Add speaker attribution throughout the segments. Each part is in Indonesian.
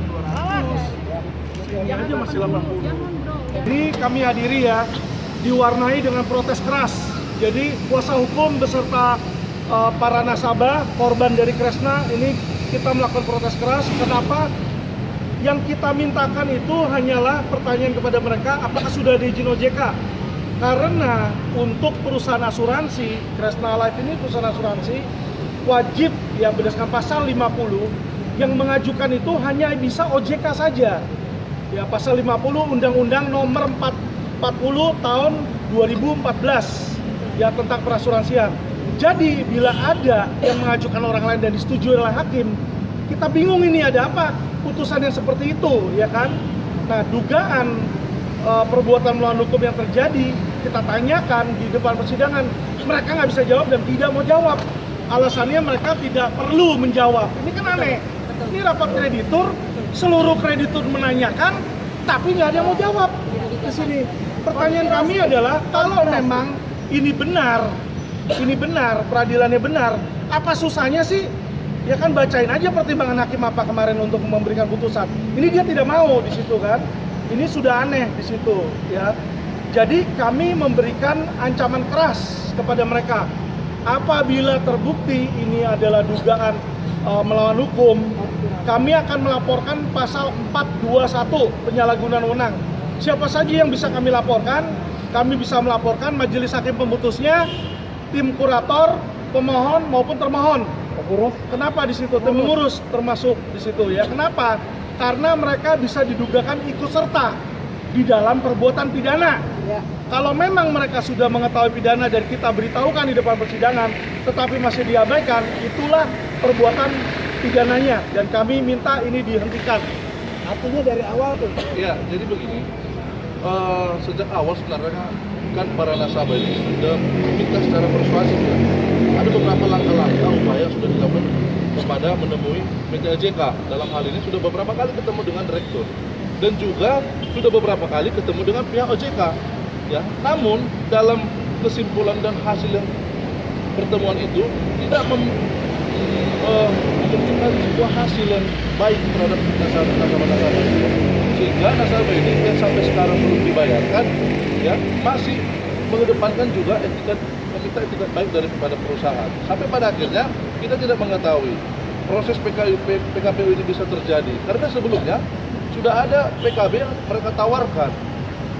Speaker 1: bukan 200. Ini aja masih 80. Ini kami hadiri ya, diwarnai dengan protes keras. Jadi kuasa hukum beserta para nasabah, korban dari Kresna ini kita melakukan protes keras. Kenapa? Yang kita mintakan itu hanyalah pertanyaan kepada mereka, apakah sudah ada izin OJK? Karena untuk perusahaan asuransi, Kresna Life ini perusahaan asuransi, wajib ya berdasarkan pasal 50, yang mengajukan itu hanya bisa OJK saja. Ya, pasal 50 Undang-Undang Nomor 40 Tahun 2014 ya tentang perasuransian. Jadi bila ada yang mengajukan orang lain dan disetujui oleh hakim, kita bingung ini ada apa putusan yang seperti itu, ya kan? Nah, dugaan perbuatan melawan hukum yang terjadi kita tanyakan di depan persidangan, mereka nggak bisa jawab dan tidak mau jawab. Alasannya mereka tidak perlu menjawab. Ini kan aneh. Ini rapat kreditur, seluruh kreditur menanyakan, tapi nggak ada yang mau jawab di sini. Pertanyaan kami adalah, kalau memang ini benar, peradilannya benar, apa susahnya sih? Ya kan bacain aja pertimbangan hakim apa kemarin untuk memberikan putusan. Ini dia tidak mau di situ kan? Ini sudah aneh di situ ya. Jadi kami memberikan ancaman keras kepada mereka. Apabila terbukti ini adalah dugaan melawan hukum, kami akan melaporkan pasal 421 penyalahgunaan wewenang. Siapa saja yang bisa kami laporkan? Kami bisa melaporkan majelis hakim pemutusnya, tim kurator, pemohon maupun termohon. Kenapa di situ? Tim mengurus termasuk di situ ya. Kenapa? Karena mereka bisa didugakan ikut serta di dalam perbuatan pidana. Ya. Kalau memang mereka sudah mengetahui pidana dan kita beritahukan di depan persidangan, tetapi masih diabaikan, itulah perbuatan pidananya dan kami minta ini dihentikan. Artinya dari awal tuh.
Speaker 2: Ya, jadi begini. Sejak awal sebenarnya kan para nasabah ini sudah meminta secara persuasif ya. Ada beberapa langkah-langkah upaya yang sudah dilakukan kepada menemui PT OJK. Dalam hal ini sudah beberapa kali ketemu dengan direktur dan juga sudah beberapa kali ketemu dengan pihak OJK. Ya, namun dalam kesimpulan dan hasil yang pertemuan itu tidak memberikan sebuah hasil yang baik terhadap nasabah-nasabah, sehingga nasabah ini yang sampai sekarang belum dibayarkan ya masih mengedepankan juga etika baik daripada perusahaan. Sampai pada akhirnya kita tidak mengetahui proses PKPU ini bisa terjadi karena sebelumnya sudah ada PKB yang mereka tawarkan.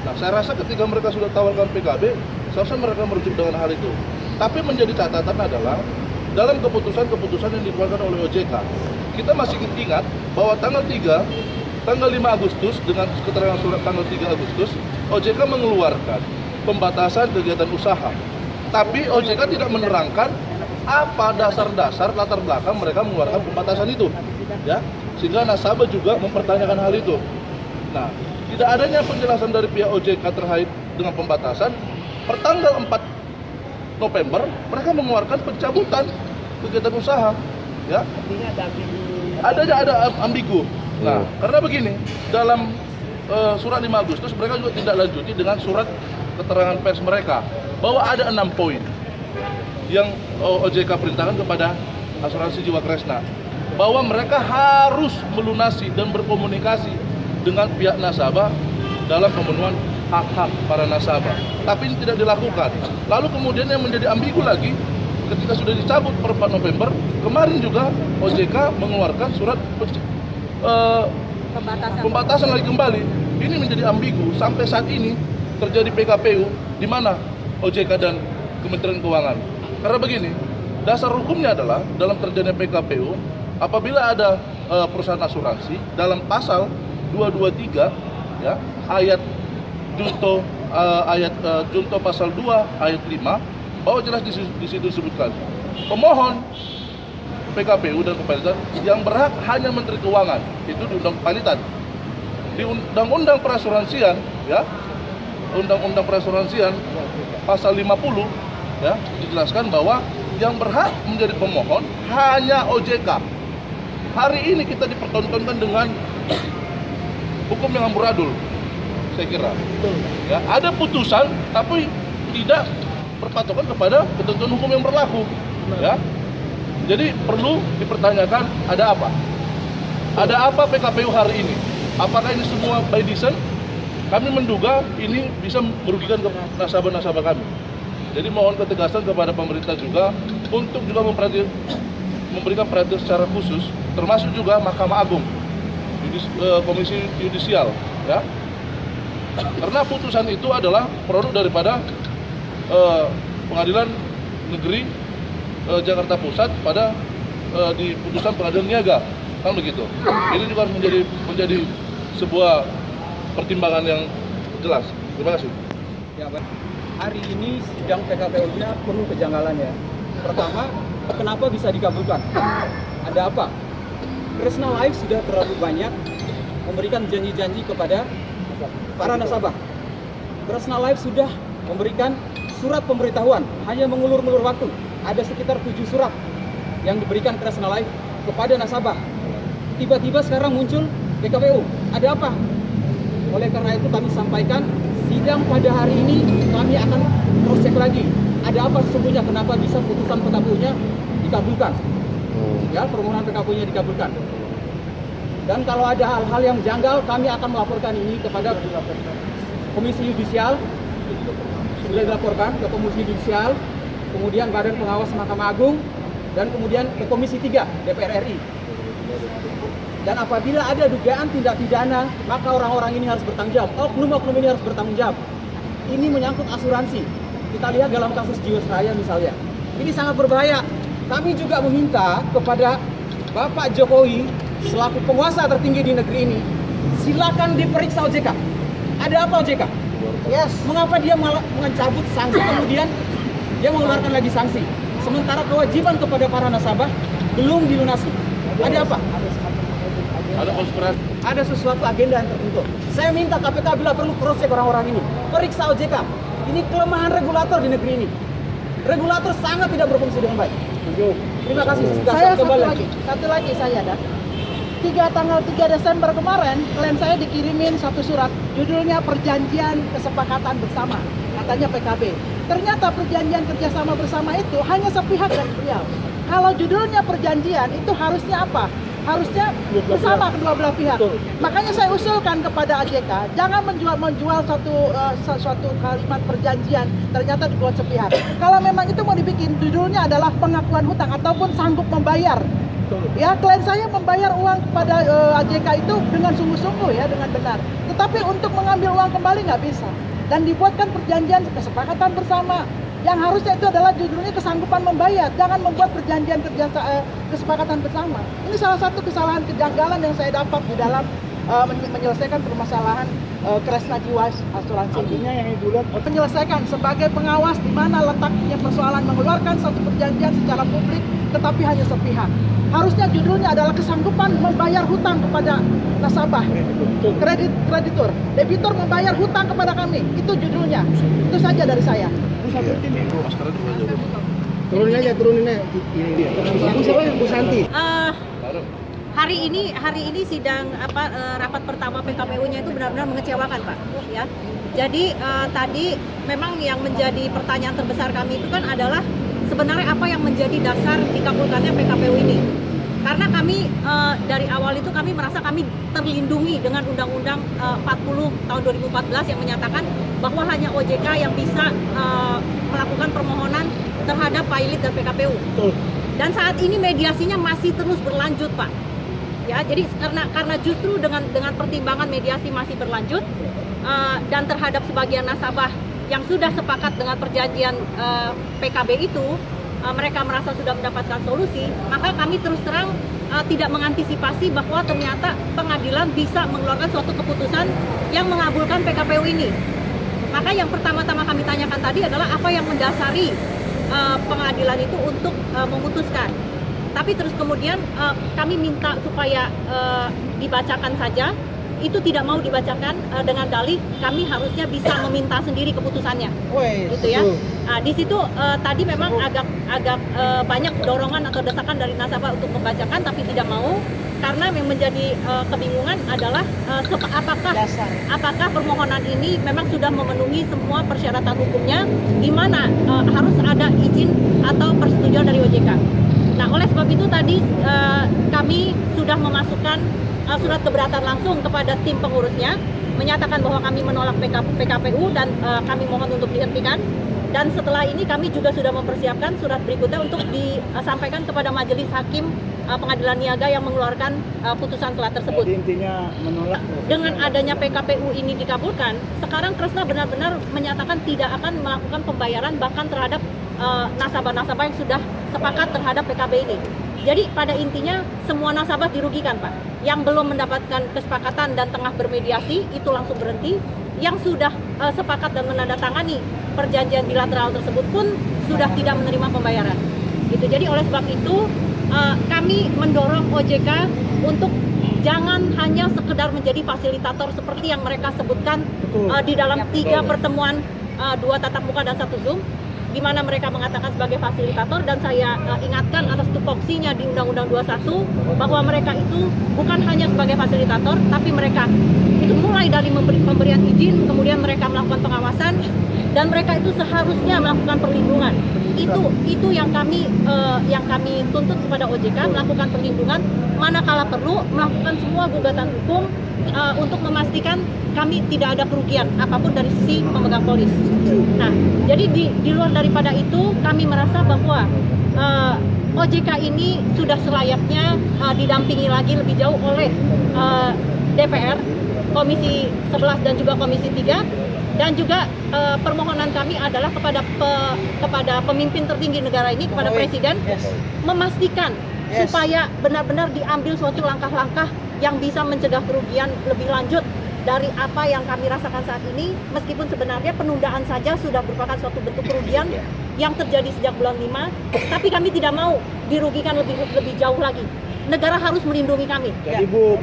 Speaker 2: Nah, saya rasa ketika mereka sudah tawarkan PKB, seharusnya mereka merujuk dengan hal itu. Tapi menjadi catatan adalah dalam keputusan-keputusan yang dikeluarkan oleh OJK, kita masih ingat bahwa tanggal 5 Agustus dengan keterangan surat tanggal 3 Agustus, OJK mengeluarkan pembatasan kegiatan usaha. Tapi OJK tidak menerangkan apa dasar-dasar latar belakang mereka mengeluarkan pembatasan itu, ya, sehingga nasabah juga mempertanyakan hal itu. Nah, tidak adanya penjelasan dari pihak OJK terkait dengan pembatasan, pertanggal 4 November mereka mengeluarkan pencabutan kegiatan usaha, ya. Ada ambigu. Nah, karena begini, dalam surat 5 Agustus mereka juga tidak lanjuti dengan surat keterangan pers mereka bahwa ada 6 poin yang OJK perintahkan kepada asuransi jiwa Kresna, bahwa mereka harus melunasi dan berkomunikasi dengan pihak nasabah dalam pemenuhan hak-hak para nasabah. Tapi ini tidak dilakukan. Lalu kemudian yang menjadi ambigu lagi, ketika sudah dicabut per 4 November, kemarin juga OJK mengeluarkan surat pembatasan lagi kembali. Ini menjadi ambigu. Sampai saat ini terjadi PKPU di mana OJK dan Kementerian Keuangan. Karena begini, dasar hukumnya adalah dalam terjadinya PKPU, apabila ada perusahaan asuransi dalam pasal 223 ya, ayat junto pasal 2 ayat 5, bahwa jelas di situ disebutkan pemohon PKPU dan kepalitan yang berhak hanya Menteri Keuangan, itu di Undang Kepalitan. Di Undang-Undang Perasuransian ya, Undang-Undang Perasuransian pasal 50 ya, dijelaskan bahwa yang berhak menjadi pemohon hanya OJK. Hari ini kita dipertontonkan dengan hukum yang amburadul, saya kira. Ya, ada putusan tapi tidak berpatokan kepada ketentuan hukum yang berlaku. Ya, jadi perlu dipertanyakan ada apa. Ada apa PKPU hari ini? Apakah ini semua by design? Kami menduga ini bisa merugikan ke nasabah-nasabah kami. Jadi mohon ketegasan kepada pemerintah juga untuk juga memberikan perhatian secara khusus, termasuk juga Mahkamah Agung, Komisi Yudisial, ya. Karena putusan itu adalah produk daripada Pengadilan Negeri Jakarta Pusat pada di putusan Pengadilan Niaga, kan begitu. Ini juga harus menjadi sebuah pertimbangan yang jelas. Terima kasih.
Speaker 3: Ya, hari ini sidang PKPU-nya penuh kejanggalan ya. Pertama, kenapa bisa dikabulkan? Ada apa? Kresna Life sudah terlalu banyak memberikan janji-janji kepada para nasabah. Kresna Life sudah memberikan surat pemberitahuan, hanya mengulur-ulur waktu. Ada sekitar 7 surat yang diberikan Kresna Life kepada nasabah. Tiba-tiba sekarang muncul PKPU. Ada apa? Oleh karena itu kami sampaikan, sidang pada hari ini kami akan cross-check lagi. Ada apa sesungguhnya, kenapa bisa putusan PKPU-nya dikabulkan? Ya, permohonan PKPU-nya dikabulkan. Dan kalau ada hal-hal yang janggal, kami akan melaporkan ini kepada Komisi Yudisial. Sudah dilaporkan ke Komisi Yudisial, kemudian Badan Pengawas Mahkamah Agung, dan kemudian ke Komisi 3 DPR RI. Dan apabila ada dugaan tindak pidana, maka orang-orang ini harus bertanggung jawab. Oknum-oknum ini harus bertanggung jawab. Ini menyangkut asuransi. Kita lihat dalam kasus Jiwasraya misalnya. Ini sangat berbahaya. Kami juga meminta kepada Bapak Jokowi selaku penguasa tertinggi di negeri ini, silakan diperiksa OJK. Ada apa OJK? Yes. Mengapa dia malah mencabut sanksi, kemudian dia mengeluarkan lagi sanksi, sementara kewajiban kepada para nasabah belum dilunasi? Ada apa?
Speaker 2: Ada konspirasi.
Speaker 3: Ada sesuatu agenda yang tertentu. Saya minta KPK bila perlu cross-check orang-orang ini, periksa OJK. Ini kelemahan regulator di negeri ini. Regulator sangat tidak berfungsi dengan baik. Terima kasih.
Speaker 4: Saya satu lagi saya ada. Tanggal 3 Desember kemarin, klien saya dikirimin satu surat, judulnya Perjanjian Kesepakatan Bersama, katanya PKB. Ternyata perjanjian kerjasama bersama itu hanya sepihak dari beliau. Kalau judulnya perjanjian, itu harusnya apa? Harusnya bersama kedua belah pihak. Makanya saya usulkan kepada AJK, jangan menjual suatu kalimat perjanjian ternyata dibuat sepihak. Kalau memang itu mau dibikin, judulnya adalah pengakuan hutang ataupun sanggup membayar. Ya, klien saya membayar uang kepada AJK itu dengan sungguh-sungguh ya, dengan benar. Tetapi untuk mengambil uang kembali nggak bisa. Dan dibuatkan perjanjian kesepakatan bersama. Yang harusnya itu adalah judulnya kesanggupan membayar. Jangan membuat perjanjian kesepakatan bersama. Ini salah satu kesalahan kejanggalan yang saya dapat di dalam menyelesaikan permasalahan Kresna Jiwa asuransi.
Speaker 1: Artinya yang Ibu lihat,
Speaker 4: menyelesaikan sebagai pengawas di mana letaknya persoalan mengeluarkan satu perjanjian secara publik tetapi hanya sepihak. Harusnya judulnya adalah kesanggupan membayar hutang kepada nasabah, kreditur, debitur membayar hutang kepada kami. Itu judulnya. Itu saja dari saya.
Speaker 3: Turunin aja. Ini dia. Bu Santi.
Speaker 5: Hari ini sidang rapat pertama PKPU-nya itu benar-benar mengecewakan, Pak. Ya. Jadi tadi memang yang menjadi pertanyaan terbesar kami itu kan adalah sebenarnya apa yang menjadi dasar dikabulkannya PKPU ini. Karena kami dari awal itu kami merasa kami terlindungi dengan Undang-Undang 40 tahun 2014 yang menyatakan bahwa hanya OJK yang bisa melakukan permohonan terhadap pilot dan PKPU. Dan saat ini mediasinya masih terus berlanjut, Pak. Ya, jadi karena justru dengan pertimbangan mediasi masih berlanjut dan terhadap sebagian nasabah yang sudah sepakat dengan perjanjian PKB itu, mereka merasa sudah mendapatkan solusi, maka kami terus terang tidak mengantisipasi bahwa ternyata pengadilan bisa mengeluarkan suatu keputusan yang mengabulkan PKPU ini. Maka yang pertama-tama kami tanyakan tadi adalah apa yang mendasari pengadilan itu untuk memutuskan. Tapi terus kemudian kami minta supaya dibacakan saja. Itu tidak mau dibacakan dengan dalih kami harusnya bisa meminta sendiri keputusannya, gitu ya. Nah, di situ tadi memang agak banyak dorongan atau desakan dari nasabah untuk membacakan, tapi tidak mau karena yang menjadi kebingungan adalah apakah permohonan ini memang sudah memenuhi semua persyaratan hukumnya, di mana harus ada izin atau persetujuan dari OJK. Nah, oleh sebab itu tadi kami sudah sudah memasukkan surat keberatan langsung kepada tim pengurusnya, menyatakan bahwa kami menolak PKPU dan kami mohon untuk dihentikan. Dan setelah ini kami juga sudah mempersiapkan surat berikutnya untuk disampaikan kepada Majelis Hakim Pengadilan Niaga yang mengeluarkan putusan telah tersebut.
Speaker 6: Jadi intinya menolak.
Speaker 5: Dengan adanya PKPU ini dikabulkan, sekarang Kresna benar-benar menyatakan tidak akan melakukan pembayaran bahkan terhadap nasabah-nasabah yang sudah sepakat terhadap PKB ini. Jadi pada intinya semua nasabah dirugikan, Pak. Yang belum mendapatkan kesepakatan dan tengah bermediasi itu langsung berhenti. Yang sudah sepakat dan menandatangani perjanjian bilateral tersebut pun sudah tidak menerima pembayaran. Gitu. Jadi oleh sebab itu kami mendorong OJK untuk jangan hanya sekedar menjadi fasilitator seperti yang mereka sebutkan di dalam 3 pertemuan, 2 tatap muka dan 1 Zoom, di mana mereka mengatakan sebagai fasilitator, dan saya ingatkan atas tupoksinya di Undang-Undang 21 bahwa mereka itu bukan hanya sebagai fasilitator, tapi mereka itu mulai dari pemberian izin, kemudian mereka melakukan pengawasan, dan mereka itu seharusnya melakukan perlindungan. Itu yang kami tuntut kepada OJK, melakukan perlindungan manakala perlu, melakukan semua gugatan hukum untuk memastikan kami tidak ada kerugian apapun dari sisi pemegang polis. Nah, jadi di luar daripada itu kami merasa bahwa OJK ini sudah selayaknya didampingi lagi lebih jauh oleh DPR, Komisi 11 dan juga Komisi 3, dan juga permohonan kami adalah kepada pemimpin tertinggi negara ini, kepada Presiden, memastikan supaya benar-benar diambil suatu langkah-langkah yang bisa mencegah kerugian lebih lanjut dari apa yang kami rasakan saat ini, meskipun sebenarnya penundaan saja sudah merupakan suatu bentuk kerugian yang terjadi sejak bulan 5, tapi kami tidak mau dirugikan lebih jauh lagi. Negara harus melindungi kami.
Speaker 6: Jadi Bu,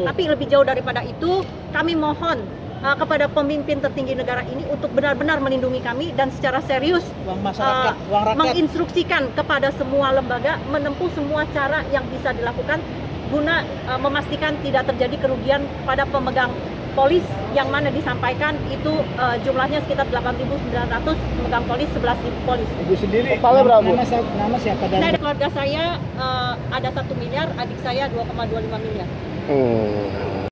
Speaker 5: tapi lebih jauh daripada itu, kami mohon kepada pemimpin tertinggi negara ini untuk benar-benar melindungi kami dan secara serius
Speaker 6: uang masyarakat, uang rakyat,
Speaker 5: menginstruksikan kepada semua lembaga menempuh semua cara yang bisa dilakukan guna memastikan tidak terjadi kerugian pada pemegang polis yang mana disampaikan itu jumlahnya sekitar 8.900 pemegang polis, 11.000 polis.
Speaker 6: Ibu sendiri
Speaker 1: Kepala berapa?
Speaker 6: Nama siapa?
Speaker 5: Saya, keluarga saya ada 1 miliar, adik saya 2,25 miliar.